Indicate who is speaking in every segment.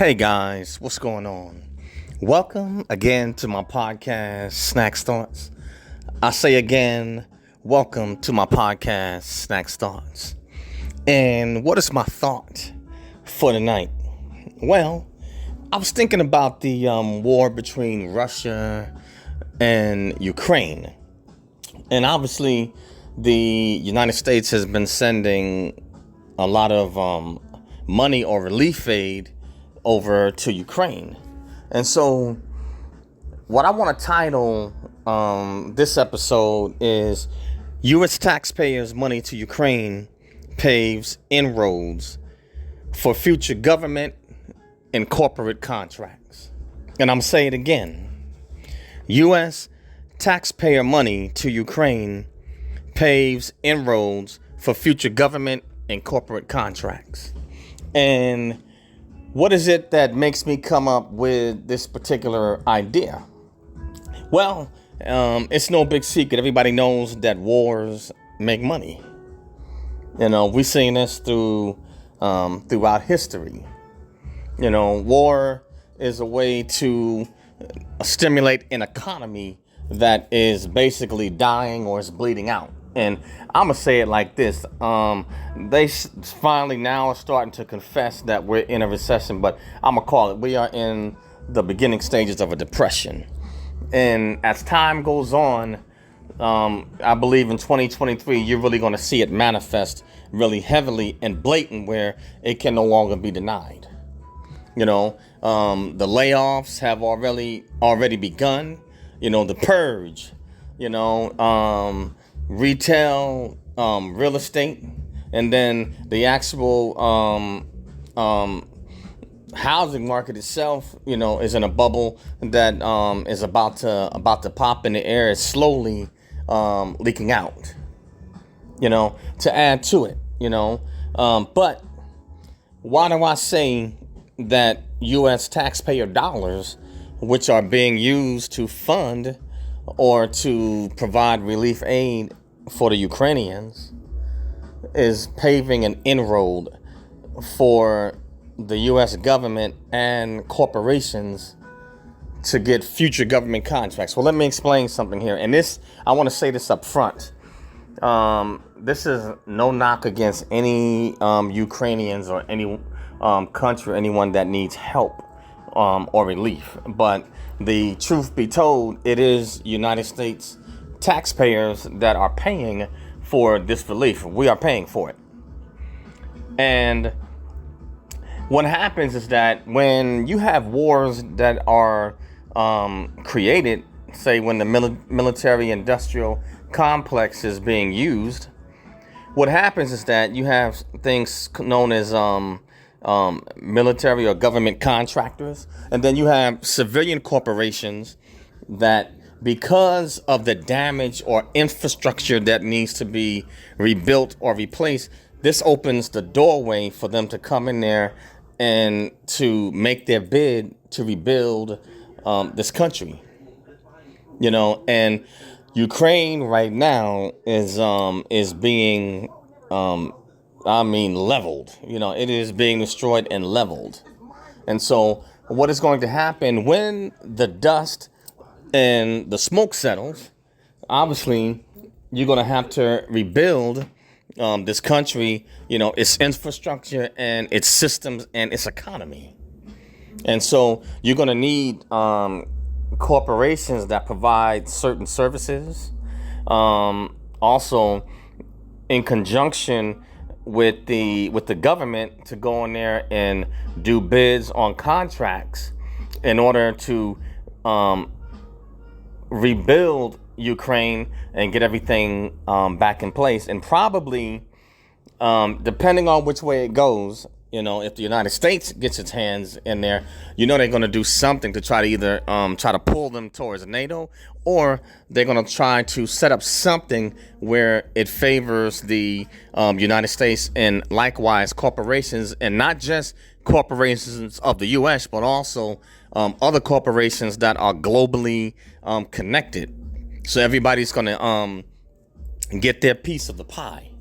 Speaker 1: Hey guys, what's going on? Welcome again to my podcast, Snacks Thoughts. I say again, welcome to my podcast, Snacks Thoughts. And what is my thought for tonight? Well, I was thinking about the war between Russia and Ukraine. And obviously, the United States has been sending a lot of money or relief aid over to Ukraine. And so what I want to title this episode is U.S. taxpayers' money to Ukraine paves inroads for future government and corporate contracts. And I'm saying it again. U.S. taxpayer money to Ukraine paves inroads for future government and corporate contracts. And what is it that makes me come up with this particular idea? Well, it's no big secret. Everybody knows that wars make money. You know, we've seen this throughout history. You know, war is a way to stimulate an economy that is basically dying or is bleeding out. And I'm going to say it like this. They finally now are starting to confess that we're in a recession, but I'm going to call it, we are in the beginning stages of a depression. And as time goes on, I believe in 2023, you're really going to see it manifest really heavily and blatant where it can no longer be denied. You know, the layoffs have already begun. You know, the purge, retail, real estate, and then the actual housing market itself, is in a bubble that is about to pop in the air. It's slowly leaking out, to add to it, but why do I say that U.S. taxpayer dollars, which are being used to fund or to provide relief aid for the Ukrainians, is paving an inroad for the U.S. government and corporations to get future government contracts? Well, let me explain something here. And I want to say this up front. This is no knock against any Ukrainians or any country, anyone that needs help or relief. But the truth be told, it is United States taxpayers that are paying for this relief. We are paying for it. And what happens is that when you have wars that are created, say when the military industrial complex is being used, what happens is that you have things known as military or government contractors, and then you have civilian corporations that, because of the damage or infrastructure that needs to be rebuilt or replaced, this opens the doorway for them to come in there and to make their bid to rebuild this country. And Ukraine right now is being leveled. It is being destroyed and leveled. And so what is going to happen when the dust and the smoke settles? Obviously, you're going to have to rebuild this country, its infrastructure and its systems and its economy. And so you're going to need corporations that provide certain services. Also, in conjunction with the government, to go in there and do bids on contracts in order to rebuild Ukraine and get everything back in place. And probably, depending on which way it goes, if the United States gets its hands in there, they're going to do something to try to either try to pull them towards NATO, or they're going to try to set up something where it favors the United States and likewise corporations, and not just corporations of the U.S., but also other corporations that are globally connected. So everybody's going to get their piece of the pie.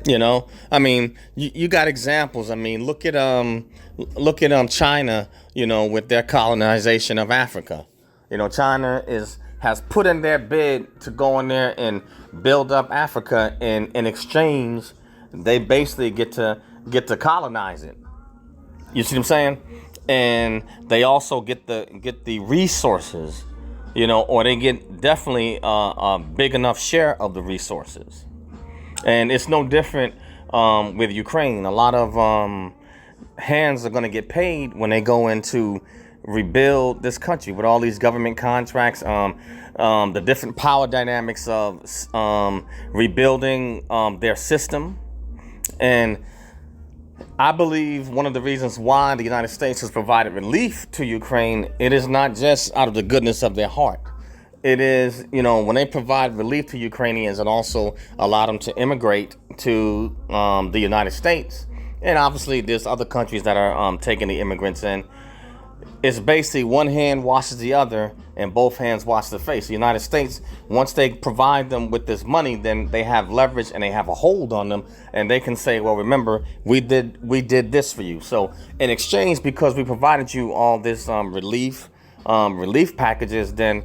Speaker 1: I mean, you got examples. I mean, look at China, with their colonization of Africa. China is has put in their bid to go in there and build up Africa, and in exchange, they basically get to colonize it. You see what I'm saying? And they also get the resources, or they get definitely a big enough share of the resources. And it's no different with Ukraine. A lot of hands are going to get paid when they go into rebuild this country with all these government contracts, the different power dynamics of rebuilding their system. And I believe one of the reasons why the United States has provided relief to Ukraine, it is not just out of the goodness of their heart. It is, when they provide relief to Ukrainians and also allow them to immigrate to the United States. And obviously there's other countries that are taking the immigrants in. It's basically one hand washes the other and both hands wash the face. The United States, once they provide them with this money, then they have leverage and they have a hold on them, and they can say, well, remember, we did this for you. So in exchange, because we provided you all this relief packages, then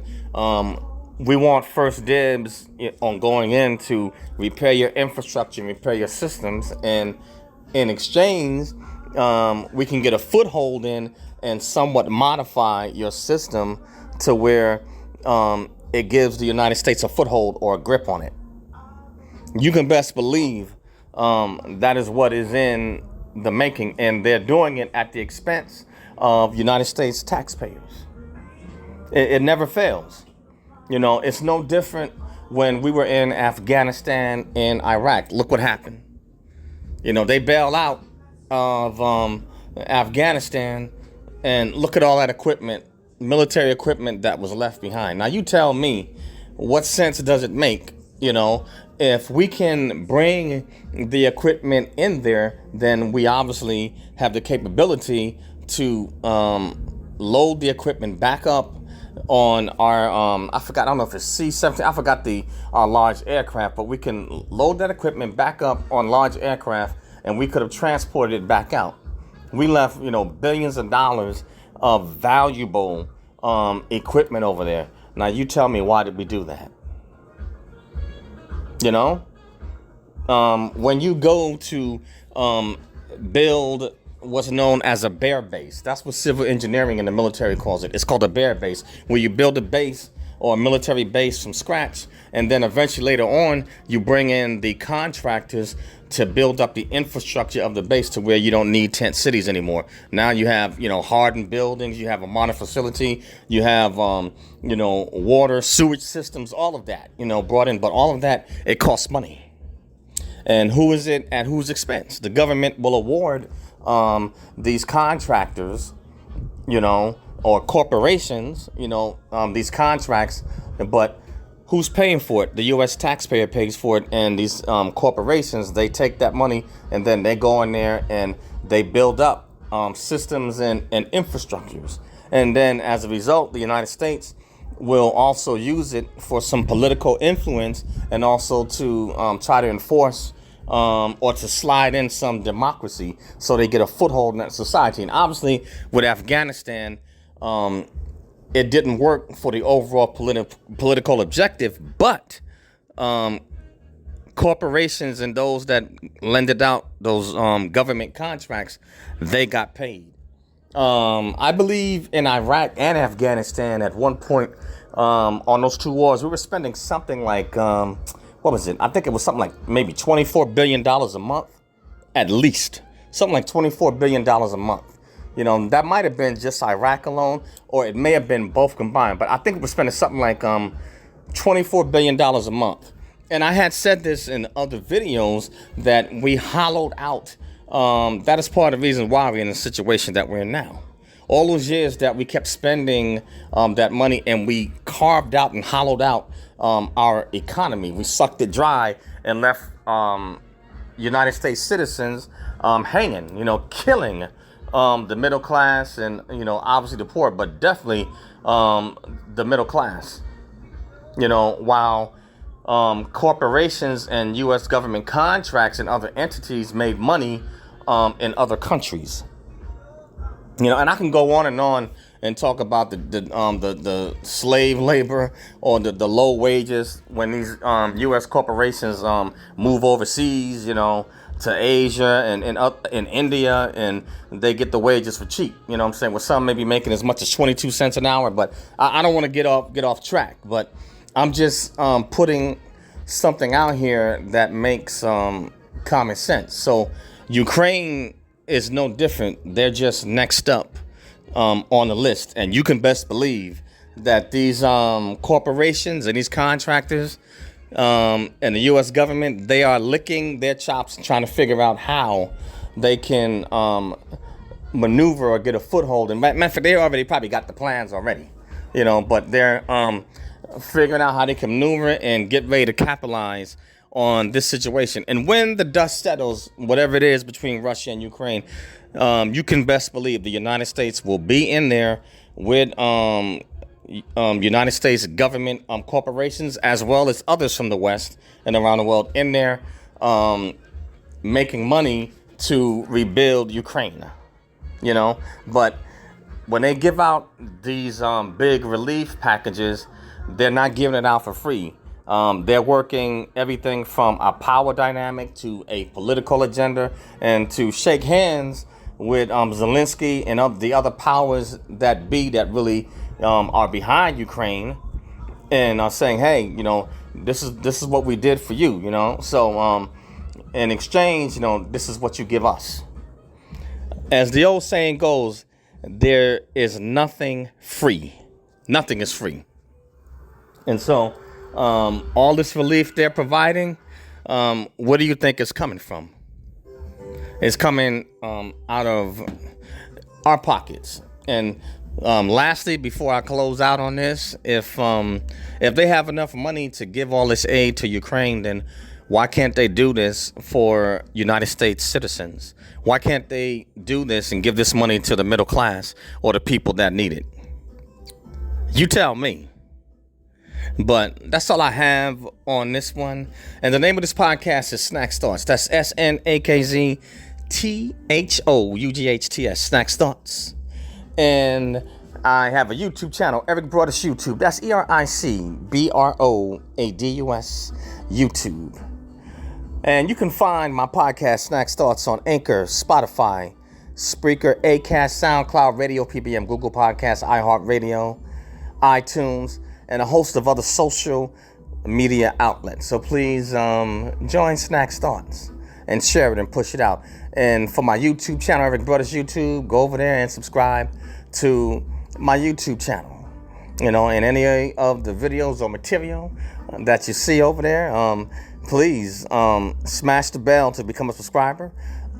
Speaker 1: we want first dibs on going in to repair your infrastructure and repair your systems. And in exchange, we can get a foothold in and somewhat modify your system to where it gives the United States a foothold or a grip on it. You can best believe that is what is in the making, and they're doing it at the expense of United States taxpayers. It never fails. It's no different when we were in Afghanistan and Iraq. Look what happened. They bail out of Afghanistan, and look at all that equipment, military equipment that was left behind. Now you tell me, what sense does it make? If we can bring the equipment in there, then we obviously have the capability to load the equipment back up on our I don't know if it's C-17, I forgot the large aircraft, but we can load that equipment back up on large aircraft, and we could have transported it back out. We left, billions of dollars of valuable equipment over there. Now you tell me, why did we do that? When you go to build what's known as a bear base, that's what civil engineering in the military calls it. It's called a bear base, where you build a base or a military base from scratch, and then eventually later on you bring in the contractors to build up the infrastructure of the base to where you don't need tent cities anymore. Now you have, hardened buildings, you have a modern facility, you have, water, sewage systems, all of that, brought in. But all of that, it costs money. And who is it at whose expense? The government will award these contractors, or corporations, these contracts, but who's paying for it? The U.S. taxpayer pays for it, and these corporations, they take that money and then they go in there and they build up systems and infrastructures. And then as a result, the United States will also use it for some political influence, and also to try to enforce or to slide in some democracy so they get a foothold in that society. And obviously with Afghanistan, it didn't work for the overall political objective, but corporations and those that lended out those government contracts, they got paid. I believe in Iraq and Afghanistan at one point, on those two wars, we were spending something like, what was it? I think it was something like maybe $24 billion a month, at least. Something like $24 billion a month. That might have been just Iraq alone, or it may have been both combined. But I think we're spending something like $24 billion a month. And I had said this in other videos that we hollowed out. That is part of the reason why we're in the situation that we're in now. All those years that we kept spending that money, and we carved out and hollowed out our economy. We sucked it dry and left United States citizens hanging, killing the middle class and, obviously the poor, but definitely the middle class. While corporations and U.S. government contracts and other entities made money in other countries. And I can go on and talk about the slave labor or the low wages when these U.S. corporations move overseas, to Asia and in India, and they get the wages for cheap. You know what I'm saying? With some maybe making as much as 22 cents an hour. But I don't want to get off track. But I'm just putting something out here that makes common sense. So Ukraine is no different. They're just next up on the list. And you can best believe that these corporations and these contractors and the U.S. government, they are licking their chops and trying to figure out how they can maneuver or get a foothold. And matter of fact, they already probably got the plans already, but they're figuring out how they can maneuver and get ready to capitalize on this situation. And when the dust settles, whatever it is between Russia and Ukraine, you can best believe the United States will be in there with United States government corporations, as well as others from the West and around the world, in there making money to rebuild Ukraine. But when they give out these big relief packages, they're not giving it out for free. They're working everything from a power dynamic to a political agenda, and to shake hands with Zelensky and the other powers that be that really are behind Ukraine, and are saying, hey, this is what we did for you, So in exchange, this is what you give us. As the old saying goes, there is nothing free. Nothing is free. And so all this relief they're providing, what do you think is coming from? It's coming out of our pockets. And lastly, before I close out on this, if they have enough money to give all this aid to Ukraine, then why can't they do this for United States citizens? Why can't they do this and give this money to the middle class or the people that need it? You tell me. But that's all I have on this one. And the name of this podcast is Snacks Thoughts. That's SNAKZTHOUGHTS, Snacks Thoughts. And I have a YouTube channel, Eric Broadus YouTube. That's ERICBROADUS YouTube. And you can find my podcast, Snacks Thoughts, on Anchor, Spotify, Spreaker, Acast, SoundCloud, Radio PBM, Google Podcasts, iHeartRadio, iTunes, and a host of other social media outlets. So please join Snacks Thoughts and share it and push it out. And for my YouTube channel, Eric Brothers YouTube, go over there and subscribe to my YouTube channel. And any of the videos or material that you see over there, please smash the bell to become a subscriber.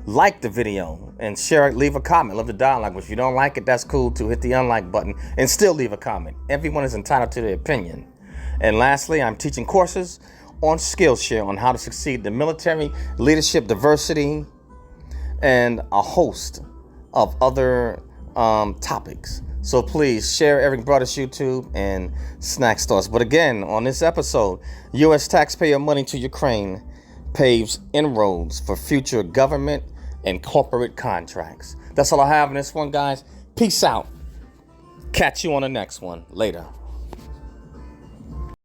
Speaker 1: Like the video and share it, leave a comment, love the dialogue. If you don't like it, that's cool too. Hit the unlike button and still leave a comment. Everyone is entitled to their opinion. And lastly, I'm teaching courses on Skillshare on how to succeed in the military, leadership, diversity, and a host of other topics. So please share Eric Broadus YouTube and Snack Stores. But again, on this episode, U.S. taxpayer money to Ukraine paves inroads for future government and corporate contracts. That's all I have in this one, guys. Peace out. Catch you on the next one. Later.